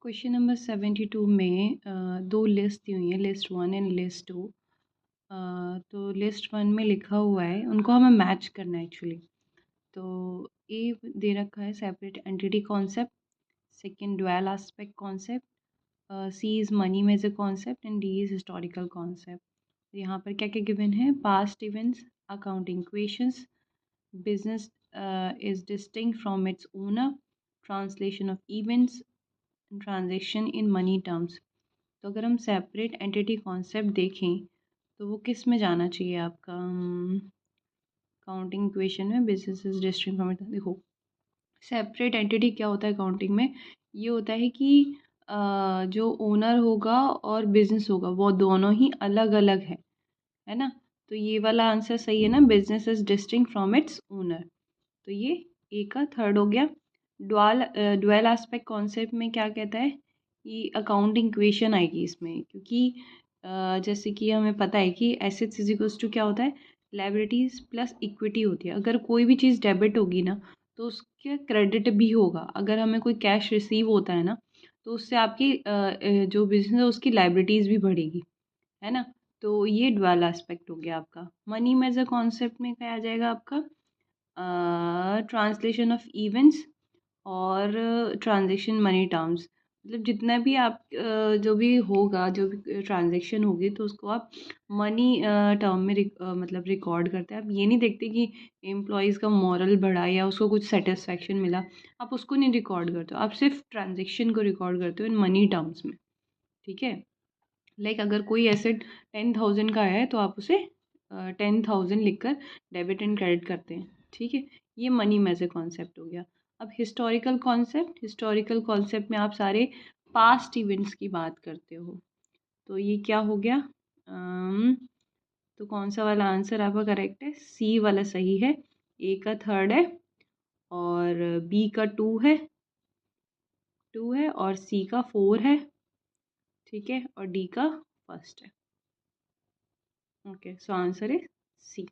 Question number 72 में दो list दी हुई है, लिस्ट 1 एंड लिस्ट 2। तो लिस्ट 1 में लिखा हुआ है, उनको हमें मैच करना है एक्चुअली। तो ए दे रखा है separate entity concept, second dual aspect concept, C is money measure concept and D is historical concept. यहाँ पर क्या क्या गिवन है? Past events, accounting equations, business is distinct from its owner, translation of events, transaction in money terms. तो अगर हम separate entity concept देखें तो वो किस में जाना चाहिए आपका? काउंटिंग इक्वेशन में business is distinct from it. देखो, सेपरेट एंटिटी क्या होता है अकाउंटिंग में? ये होता है कि जो ओनर होगा और बिजनेस होगा वो दोनों ही अलग अलग है ना। तो ये वाला आंसर सही है ना, business is distinct from its owner. तो ये ए का थर्ड हो गया। ड्वेल एस्पेक्ट कॉन्सेप्ट में क्या कहता है कि अकाउंटिंग इक्वेशन आएगी इसमें, क्योंकि जैसे कि हमें पता है कि एसेट्स इज इक्वल्स टू क्या होता है, लायबिलिटीज प्लस इक्विटी होती है। अगर कोई भी चीज़ डेबिट होगी ना तो उसके क्रेडिट भी होगा। अगर हमें कोई कैश रिसीव होता है ना तो उससे आपकी जो बिजनेस है उसकी लायबिलिटीज़ भी बढ़ेगी, है ना। तो ये ड्वेल एस्पेक्ट हो गया आपका। मनी मेजर कॉन्सेप्ट में क्या आ जाएगा आपका? ट्रांसलेशन ऑफ इवेंट्स और ट्रांजेक्शन मनी टर्म्स। मतलब जितना भी आप जो भी होगा, जो भी ट्रांजेक्शन होगी तो उसको आप मनी टर्म में मतलब रिकॉर्ड करते हैं। आप ये नहीं देखते कि एम्प्लॉयज़ का मॉरल बढ़ा या उसको कुछ सेटिस्फेक्शन मिला, आप उसको नहीं रिकॉर्ड करते हो, आप सिर्फ ट्रांजेक्शन को रिकॉर्ड करते हो इन मनी टर्म्स में। ठीक है। लाइक अगर कोई एसेट 10,000 का है तो आप उसे 10,000 लिखकर डेबिट एंड क्रेडिट करते हैं। ठीक है, ये मनी मेजर कॉन्सेप्ट हो गया। अब हिस्टोरिकल कॉन्सेप्ट, हिस्टोरिकल कॉन्सेप्ट में आप सारे पास्ट इवेंट्स की बात करते हो। तो ये क्या हो गया? तो कौन सा वाला आंसर आपका करेक्ट है? सी वाला सही है। ए का थर्ड है और बी का टू है और सी का 4 है। ठीक है, और डी का फर्स्ट है। Okay, so answer is C.